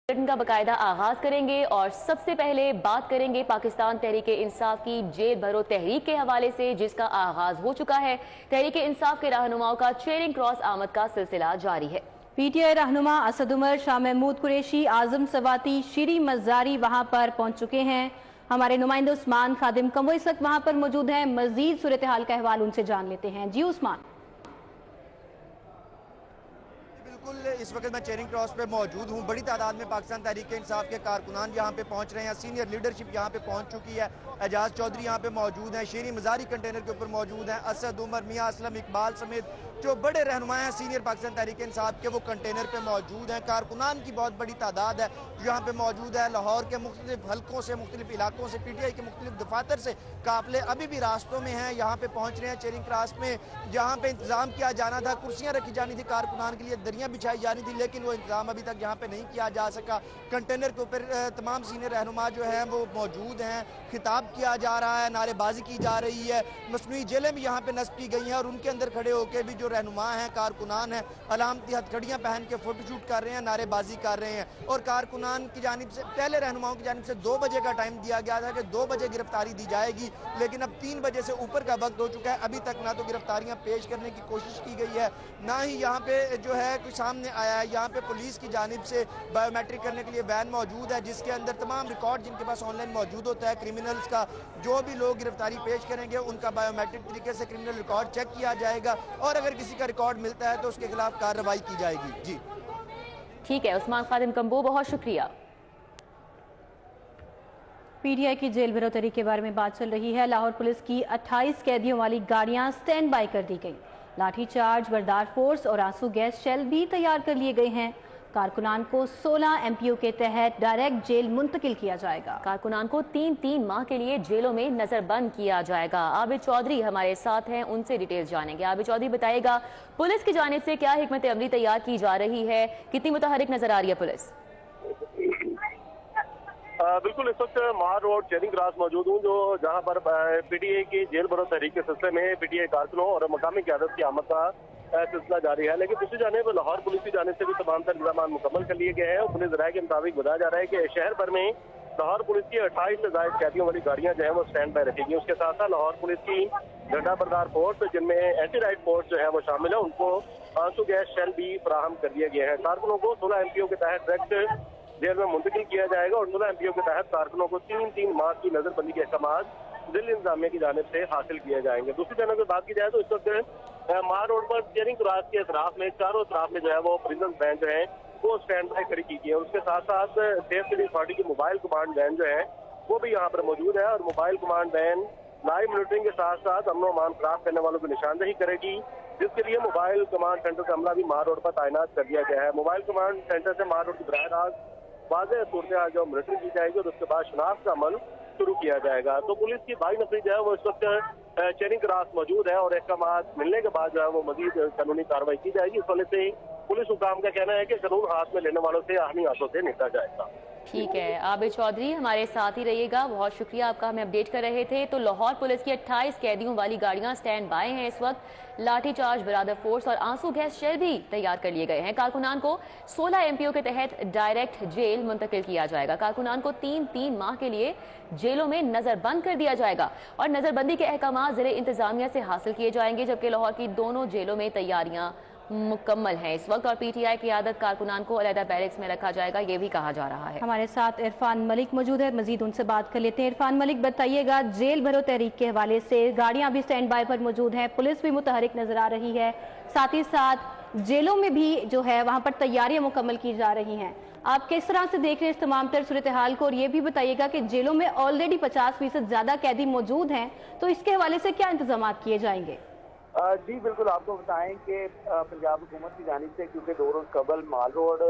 Bulletin का बाकायदा आगाज करेंगे और सबसे पहले बात करेंगे पाकिस्तान तहरीक इंसाफ की जेल भरो तहरीक के हवाले से, जिसका आगाज हो चुका है। तहरीक इंसाफ के रहनुमाओं का चेयरिंग क्रॉस आमद का सिलसिला जारी है। पीटीआई रहनुमा असद उमर, शाह महमूद कुरैशी, आजम सवाती, शीरी मज़ारी वहां पर पहुंच चुके हैं। हमारे नुमाइंदे उस्मान खादिम कमो इस वक्त वहां पर मौजूद हैं। मजीद सूरत हाल का अहवाल उनसे जान लेते हैं। जी उस्मान। बिल्कुल, इस वक्त मैं चेयरिंग क्रॉस पे मौजूद हूँ। बड़ी तादाद में पाकिस्तान तहरीक इंसाफ के कारकुनान यहाँ पे पहुँच रहे हैं। सीनियर लीडरशिप यहाँ पे पहुँच चुकी है। एजाज चौधरी यहाँ पे मौजूद हैं, शीरी मज़ारी कंटेनर के ऊपर मौजूद हैं, असद उमर, मियाँ असलम इकबाल समेत जो बड़े रहनुमा हैं सीनियर पाकिस्तान तहरीक इंसाफ के, वो कंटेनर पे मौजूद हैं। कारकुनान की बहुत बड़ी तादाद है जो यहाँ पे मौजूद है। लाहौर के मुख्तलिफ हल्कों से, मुख्तलिफ इलाकों से, पीटीआई के मुख्तलिफ दफातर से काफिले अभी भी रास्तों में हैं, यहाँ पे पहुँच रहे हैं। चेयरिंग क्रॉस में जहाँ पे इंतजाम किया जाना था, कुर्सियाँ रखी जानी थी कारकुनान के लिए, दरियाँ बिछाई जानी थी, लेकिन वो इंतजाम अभी तक यहाँ पे नहीं किया जा सका। कंटेनर के ऊपर तमाम सीनियर रहनुमा जो हैं वो मौजूद हैं। खिताब किया जा रहा है, नारेबाजी की जा रही है। मसनूई जेलें भी यहाँ पे नस्ब की गई हैं और उनके अंदर खड़े होकर भी जो रहनुमा हैं, कारकुनान हैं, अलामती हथकड़ियाँ पहन के फोटोशूट कर रहे हैं, नारेबाजी कर रहे हैं। और कारकुनान की जानिब से, पहले रहनुमाओं की जानिब से 2 बजे का टाइम दिया गया था कि 2 बजे गिरफ्तारी दी जाएगी, लेकिन अब 3 बजे से ऊपर का वक्त हो चुका है। अभी तक ना तो गिरफ्तारियाँ पेश करने की कोशिश की गई है, ना ही यहाँ पे जो है कुछ सामने आया है। यहाँ पे पुलिस की जानिब से बायोमेट्रिक करने के लिए वैन मौजूद है, जिसके अंदर तमाम रिकॉर्ड जिनके पास ऑनलाइन मौजूद होता है क्रिमिनल्स का, जो भी लोग गिरफ्तारी पेश करेंगे उनका बायोमेट्रिक तरीके से क्रिमिनल रिकॉर्ड चेक किया जाएगा और अगर किसी का रिकॉर्ड मिलता है तो उसके खिलाफ कार्रवाई की जाएगी। जी ठीक है उस्मान खादिम कम्बो, बहुत शुक्रिया। पीटीआई की जेल भरो तहरीक के बारे में बात चल रही है। लाहौर पुलिस की 28 कैदियों वाली गाड़ियां स्टैंड बाई कर दी गई। लाठीचार्ज, बरदार फोर्स और आंसू गैस शेल भी तैयार कर लिए गए हैं। कारकुनान को 16 एमपीओ के तहत डायरेक्ट जेल मुंतकिल किया जाएगा। कारकुनान को 3-3 माह के लिए जेलों में नजरबंद किया जाएगा। आबिद चौधरी हमारे साथ हैं, उनसे डिटेल्स जानेंगे। आबिद चौधरी बताइएगा, पुलिस की जानिब से क्या हिकमत अमली तैयार की जा रही है, कितनी मुतहरिक नजर आ रही है पुलिस? बिल्कुल, इस वक्त मार रोड चेयरिंग क्रॉस मौजूद हूँ, जो जहाँ पर पीटीआई की जेल भरो तहरीक के सिलसिले में पीटीआई कारकुनों और मकामी क़यादत की आमद का सिलसिला जारी है। लेकिन दूसरी जानिब लाहौर पुलिस की जानिब से भी तमाम तर इंतजाम मुकम्मल कर लिए गए हैं। पुलिस राय के मुताबिक बताया जा रहा है कि शहर भर में लाहौर पुलिस की 28 से ज्यादा कैदियों वाली गाड़ियां जो है वो स्टैंड बाय रखेगी। उसके साथ साथ लाहौर पुलिस की झंडा बरदार फोर्स, जिनमें एंटी राइट फोर्स जो है वो शामिल है, उनको आंसू गैस शेल भी फराहम कर दिए गए हैं। कारकुनों को 16 एमपीओ के तहत डायरेक्ट जेल में मुंतकिल किया जाएगा और 16 एमपीओ के तहत कारकुनों को 3-3 माह की नजरबंदी के अहकाम दिल्ली इंतजामिया की जानिब से हासिल किए जाएंगे। दूसरी जानब बात की जाए तो इस वक्त माह रोड पर चेयरिंग क्रॉस के अतराफ में, चारों तरफ में जो है वो प्रिजन वैन जो है वो स्टैंड बाय खड़ी की गई है। उसके साथ साथ सेफ सिटी अथॉरिटी की मोबाइल कमांड वैन जो है वो भी यहाँ पर मौजूद है और mobile command van live monitoring के साथ साथ अमन अमान खराब करने वालों की निशानदेही करेगी, जिसके लिए मोबाइल कमांड सेंटर का अमला भी माह रोड पर तैनात कर दिया गया है। मोबाइल कमांड सेंटर से माह रोड की बराह रास्त वाज़ेह सूरत जो मॉनिटरिंग की जाएगी और उसके बाद शनाख्त का अमल शुरू किया जाएगा। तो पुलिस की 22 नफरी जो है वो इस वक्त चेयरिंग क्रॉस मौजूद है और अहकाम मिलने के बाद जो है वो मजीद कानूनी कार्रवाई की जाएगी। इस वजह से पुलिस हुकाम का कहना है कि कानून हाथ में लेने वालों से आहमी हाथों से निपटा जाएगा। ठीक है आबिद चौधरी, हमारे साथ ही रहिएगा, बहुत शुक्रिया आपका, हमें अपडेट कर रहे थे। तो लाहौर पुलिस की 28 कैदियों वाली गाड़ियां स्टैंड बाय हैं इस वक्त। लाठीचार्ज, बरादर फोर्स और आंसू गैस शेल भी तैयार कर लिए गए हैं। कारकुनान को 16 एमपीओ के तहत डायरेक्ट जेल मुंतकिल किया जाएगा। कारकुनान को 3-3 माह के लिए जेलों में नजरबंद कर दिया जाएगा और नजरबंदी के अहकाम जिले इंतजामिया से हासिल किए जाएंगे, जबकि लाहौर की दोनों जेलों में तैयारियां मुकम्मल है इस वक्त और पीटीआई की आदत कारकुनान को अलहदा बैरिक्स में रखा जाएगा, ये भी कहा जा रहा है। हमारे साथ इरफान मलिक मौजूद है, मजीद उनसे बात कर लेते हैं। इरफान मलिक, बताइएगा, जेल भरो तहरीक के हवाले से गाड़ियां भी स्टैंड बाय पर मौजूद हैं, पुलिस भी मुतहरिक नजर आ रही है, साथ ही साथ जेलों में भी जो है वहां पर तैयारियां मुकम्मल की जा रही हैं। आप किस तरह से देख रहे हैं इस तमाम तर सूरत हाल को, और ये भी बताइएगा कि जेलों में ऑलरेडी 50% ज्यादा कैदी मौजूद हैं, तो इसके हवाले से क्या इंतजाम किए जाएंगे? जी बिल्कुल, आपको बताएं कि पंजाब हुकूमत की जानिब से क्योंकि 2 रोज कबल माल रोड,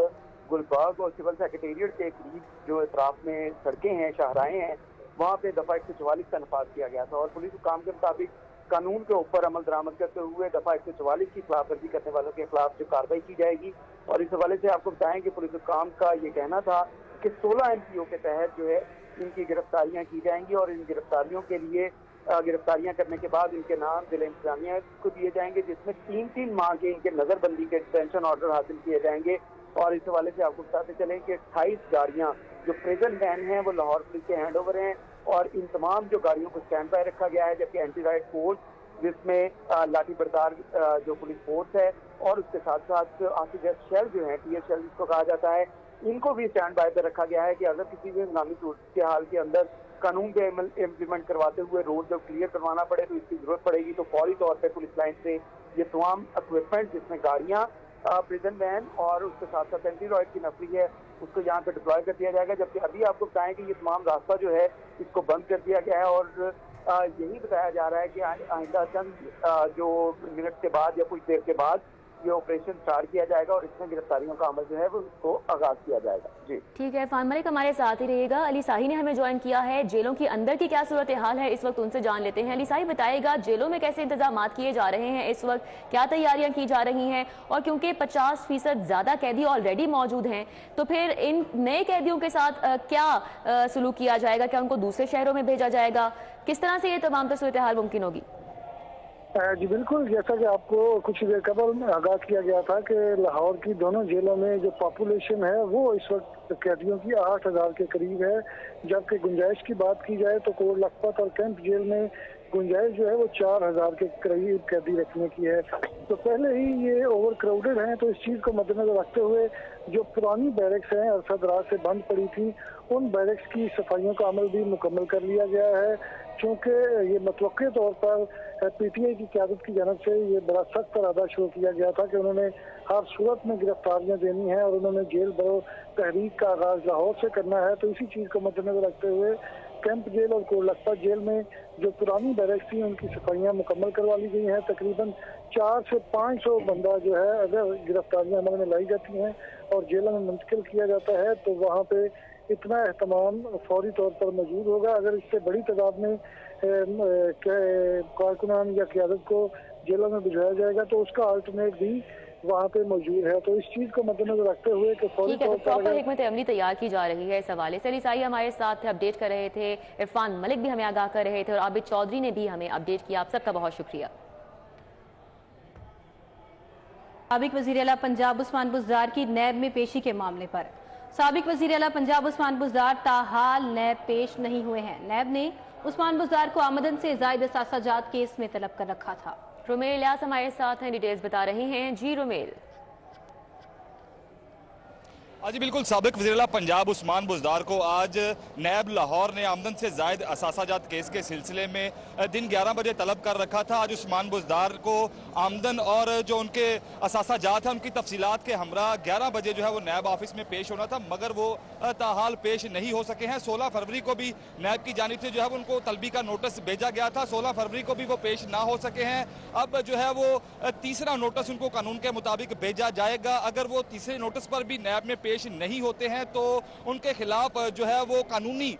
गुलबर्ग और सिविल सेक्रेटेरिएट के करीब जो अतराफ में सड़कें हैं, शाहराएं हैं, वहाँ पे दफा 144 का नफाज किया गया था और पुलिस हुकाम के मुताबिक कानून के ऊपर अमल दरामद करते हुए दफा 144 की खिलाफ वर्जी करने वालों के खिलाफ जो कार्रवाई की जाएगी। और इस हवाले से आपको बताएं कि पुलिस हुकाम का ये कहना था कि 16 एमपीओ के तहत जो है इनकी गिरफ्तारियां की जाएंगी और इन गिरफ्तारियों के लिए गिरफ्तारियां करने के बाद इनके नाम जिला इंतजामिया को दिए जाएंगे, जिसमें 3-3 माह के इनके नजरबंदी के डिटेंशन ऑर्डर हासिल किए जाएंगे और इस हवाले से आपको बताते चलें कि 28 गाड़ियां जो प्रिजन वैन हैं वो लाहौर पुलिस के हैंड ओवर हैं और इन तमाम जो गाड़ियों को स्टैंड बाय रखा गया है, जबकि एंटी राइट फोर्स जिसमें लाठी बरदार जो पुलिस फोर्स है और उसके साथ साथ आंसू गैस शेल जो है, टीयर शेल जिसको कहा जाता है, इनको भी स्टैंड बाय पर रखा गया है कि अगर किसी भी हंगामी सूरत के हाल के अंदर कानून के इम्प्लीमेंट करवाते हुए रोड जब क्लियर करवाना पड़े तो इसकी जरूरत पड़ेगी तो फौरी तौर पर पुलिस लाइन से ये तमाम इक्विपमेंट जिसमें गाड़ियां, प्रिजन वैन और उसके साथ साथ एंटी रॉयड की नफरी है उसको यहाँ पे डिप्लॉय कर दिया जाएगा। जबकि अभी आपको बताएं कि ये तमाम रास्ता जो है इसको बंद कर दिया गया है और यही बताया जा रहा है कि आइंदा चंद जो मिनट के बाद या कुछ देर के बाद ये ऑपरेशन स्टार्ट किया जाएगा और इसमें गिरफ्तारियों का अमल जो है वो उसको आगाज किया जाएगा। जी ठीक है, इरफान मलिक हमारे साथ ही रहेगा। अली साही ने हमें ज्वाइन किया है। जेलों के अंदर की क्या सूरत हाल है इस वक्त, उनसे जान लेते हैं। अली साही बताएगा जेलों में कैसे इंतजाम किए जा रहे हैं इस वक्त, क्या तैयारियां की जा रही हैं, और क्योंकि 50% ज्यादा कैदी ऑलरेडी मौजूद हैं तो फिर इन नए कैदियों के साथ क्या सलूक किया जाएगा, क्या उनको दूसरे शहरों में भेजा जाएगा, किस तरह से ये तमाम सूरत हाल मुमकिन होगी? जी बिल्कुल, जैसा कि आपको कुछ देर कबल आगाह किया गया था कि लाहौर की दोनों जेलों में जो पॉपुलेशन है वो इस वक्त कैदियों की 8000 के करीब है, जबकि गुंजाइश की बात की जाए तो कोट लखपत और कैंप जेल में गुंजाइश जो है वो 4000 के करीब कैदी रखने की है। तो पहले ही ये ओवर क्राउडेड हैं, तो इस चीज़ को मद्देनजर रखते हुए जो पुरानी बैरक्स हैं अरसा दराज से बंद पड़ी थी उन बैरक्स की सफाइयों का अमल भी मुकम्मल कर लिया गया है, क्योंकि ये मतवक्के तौर पर पीटीआई की क़यादत की जानब से ये बड़ा सख्त इरादा शुरू किया गया था कि उन्होंने हर सूरत में गिरफ्तारियां देनी है और उन्होंने जेल भरो तहरीक का आगाज लाहौर से करना है। तो इसी चीज़ को मद्देनजर रखते हुए कैंप जेल और कोट लखपत जेल में जो पुरानी बैरक्स थी उनकी सफाइयां मुकम्मल करवा ली गई हैं। तकरीबन 400 से 500 बंदा जो है अगर गिरफ्तारियां अमल में लाई जाती हैं और जेलों में मुंतकिल किया जाता है तो वहाँ पे इतना एहतमाम फौरी तौर पर मौजूद होगा। अगर इससे बड़ी तादाद में कारकुनान या क़यादत को जेलों में भिजवाया जाएगा तो उसका अल्टरनेट भी वहाँ पे मौजूद है। तो इस चीज को मद्देनजर रखते हुए कि फौरी तौर पर प्रॉपर हिकमत अमली तैयार की जा रही है इस हवाले से। अली साही हमारे साथ अपडेट कर रहे थे, इरफान मलिक भी हमें आगाह कर रहे थे और आबिद चौधरी ने भी हमें अपडेट किया। आप सबका बहुत शुक्रिया। साबिक वज़ीर आला पंजाब उस्मान बुज़दार की नैब में पेशी के मामले पर साबिक वज़ीर आला पंजाब उस्मान बुज़दार ताहाल नैब पेश नहीं हुए हैं। नैब ने उस्मान बुज़दार को आमदन से ज़ायद असासाजात केस में तलब कर रखा था। रुमेल इलियास हमारे साथ हैं, डिटेल्स बता रही हैं। जी रुमेल। जी बिल्कुल, साबिक वज़ीर आला पंजाब उस्मान बुज़दार को आज नैब लाहौर ने आमदन से ज़ायद असासाजात केस के सिलसिले में दिन 11 बजे तलब कर रखा था। आज उस्मान बुज़दार को आमदन और जो उनके असासाजात हैं उनकी तफसीलात के हमरा 11 बजे जो है वो नैब ऑफिस में पेश होना था, मगर वो ताहाल पेश नहीं हो सके हैं। 16 फरवरी को भी नैब की जानिब से जो है उनको तलबी का नोटिस भेजा गया था, 16 फरवरी को भी वो पेश ना हो सके हैं। अब जो है वो तीसरा नोटिस उनको कानून के मुताबिक भेजा जाएगा। अगर वो तीसरे नोटिस पर भी नैब में पेश नहीं होते हैं तो उनके खिलाफ जो है वो कानूनी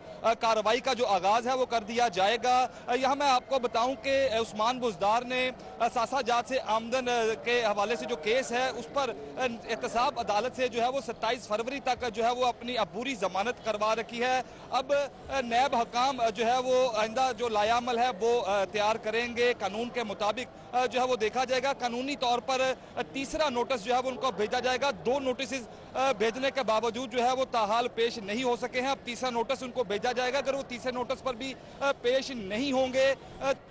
कार्रवाई का जो आगाज है वो कर दिया जाएगा। यहाँ मैं आपको बताऊं कि उस्मान बुज़दार ने असासाजात से आमदन के हवाले से जो केस है उस पर एहतसाब अदालत से जो है वो 27 फरवरी तक जो है वो अपनी अबूरी जमानत करवा रखी है। अब नैब हकाम जो है वो आइंदा जो लायामल है वो तैयार करेंगे, कानून के मुताबिक जो है वो देखा जाएगा। कानूनी तौर पर तीसरा नोटिस जो है वो उनको भेजा जाएगा। 2 नोटिस भेजने के बावजूद जो है वो ताहाल पेश नहीं हो सके हैं। अब तीसरा नोटिस उनको भेजा जाएगा। अगर वो तीसरे नोटिस पर भी पेश नहीं होंगे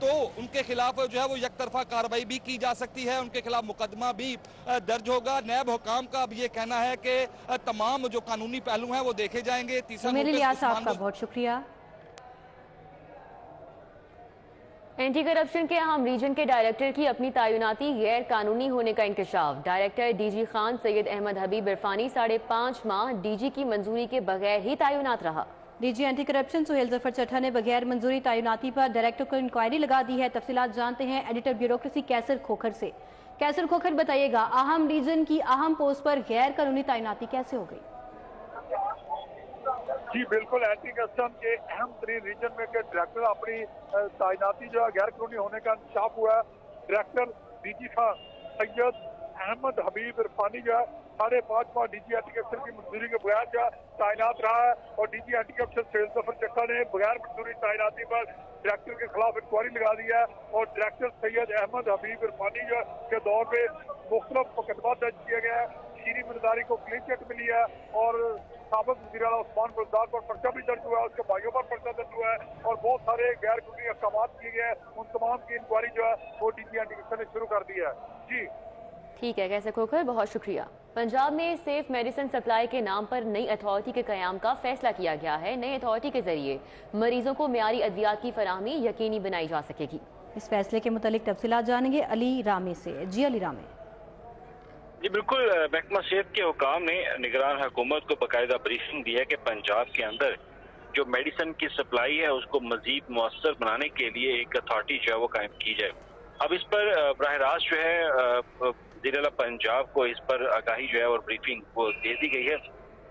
तो उनके खिलाफ जो है वो यकतरफा कार्रवाई भी की जा सकती है, उनके खिलाफ मुकदमा भी दर्ज होगा। नैब हुकाम का अब ये कहना है कि तमाम जो कानूनी पहलू हैं वो देखे जाएंगे। तीसरा नोटिस आपका बहुत शुक्रिया। एंटी करप्शन के अहम रीजन के डायरेक्टर की अपनी तैनाती गैर कानूनी होने का इंकशाफ। डायरेक्टर डीजी खान सैयद अहमद हबीब इरफानी 5.5 माह डीजी की मंजूरी के बगैर ही तैनात रहा। DG anti corruption Suhail Zafar Chatta ने बगैर मंजूरी तैनाती पर डायरेक्टर को इंक्वायरी लगा दी है। तफसीलात जानते हैं एडिटर ब्यूरोक्रेसी कैसर खोखर से। कैसर खोखर बताइएगा, अहम रीजन की अहम पोस्ट पर गैर कानूनी तैनाती कैसे हो गई? जी बिल्कुल, एंटी करप्शन के अहम तरीन रीजन में के डायरेक्टर अपनी तैनाती जो है गैर कानूनी होने का इंकशाफ हुआ है। डायरेक्टर डीजी खान सैयद अहमद हबीब इरफानी जो है 5.5 माह डीजी एंटी करप्शन की मंजूरी के बगैर जो तैनात रहा है और DG anti corruption Suhail Zafar Chatta ने बगैर मंजूरी तैनाती पर डायरेक्टर के खिलाफ इंक्वायरी लगा दी है और डायरेक्टर सैयद अहमद हबीब इरफानी जो के दौर में मुख्तलिफ मुकदमा दर्ज किया गया है। शीरी मिर्जारी को क्लीन चिट मिली है और साबिक वज़ीर आला उस्मान बुज़दार पर पर्चा भी दर्ज हुआ है, उसके भाइयों पर पर्चा दर्ज हुआ है और बहुत सारे गैर कानूनी अहकाम किए गए हैं। उन तमाम की इंक्वायरी जो है वो डीजी एंटी-करप्शन ने शुरू कर दी है। जी ठीक है, कैसे खोखर, बहुत शुक्रिया। पंजाब में सेफ मेडिसिन सप्लाई के नाम पर नई अथॉरिटी के कयाम का फैसला किया गया है। नई अथॉरिटी के जरिए मरीजों को मियारी अद्वियात की फराहमी यकीनी बनाई जा सकेगी। इस फैसले के मुतालिक तफसीलात जानेंगे अली रामे से। जी अली रामे। जी बिल्कुल, महकमा सेहत के हुकाम ने निगरान हुकूमत को बाकायदा ब्रीफिंग दी है कि पंजाब के अंदर जो मेडिसिन की सप्लाई है उसको मजीद मुअस्सर बनाने के लिए एक अथॉरिटी जो है वो कायम की जाए। अब इस पर बराह रास्त जो है वज़ीर-ए-आला पंजाब को इस पर आगाही जो है और ब्रीफिंग वो दे दी गई है।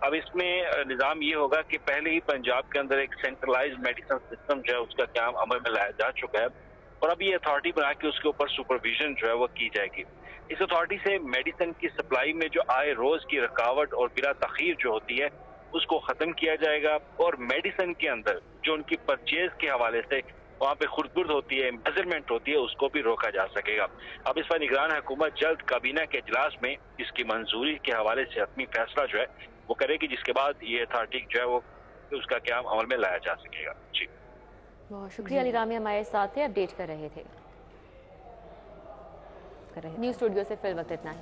अब इसमें निज़ाम ये होगा कि पहले ही पंजाब के अंदर एक सेंट्रलाइज्ड मेडिसिन सिस्टम जो है उसका काम अमल में लाया जा चुका है और अब ये अथॉरिटी बना के उसके ऊपर सुपरविजन जो है वो की जाएगी। इस अथॉरिटी से मेडिसिन की सप्लाई में जो आए रोज की रुकावट और बिला तखीर जो होती है उसको खत्म किया जाएगा और मेडिसिन के अंदर जो उनकी परचेज के हवाले से वहाँ पे खुर्दबुर्द होती है, मेजरमेंट होती है, उसको भी रोका जा सकेगा। अब इस पर निगरान हुकूमत जल्द काबीना के इजलास में इसकी मंजूरी के हवाले से हतमी फैसला जो है वो करेगी, जिसके बाद ये अथॉरिटी जो है वो उसका क्याम अमल में लाया जा सकेगा। जी बहुत शुक्रिया अली रामी, हमारे साथ थे, अपडेट कर रहे थे। न्यूज़ स्टूडियो से फिल वक्त इतना ही।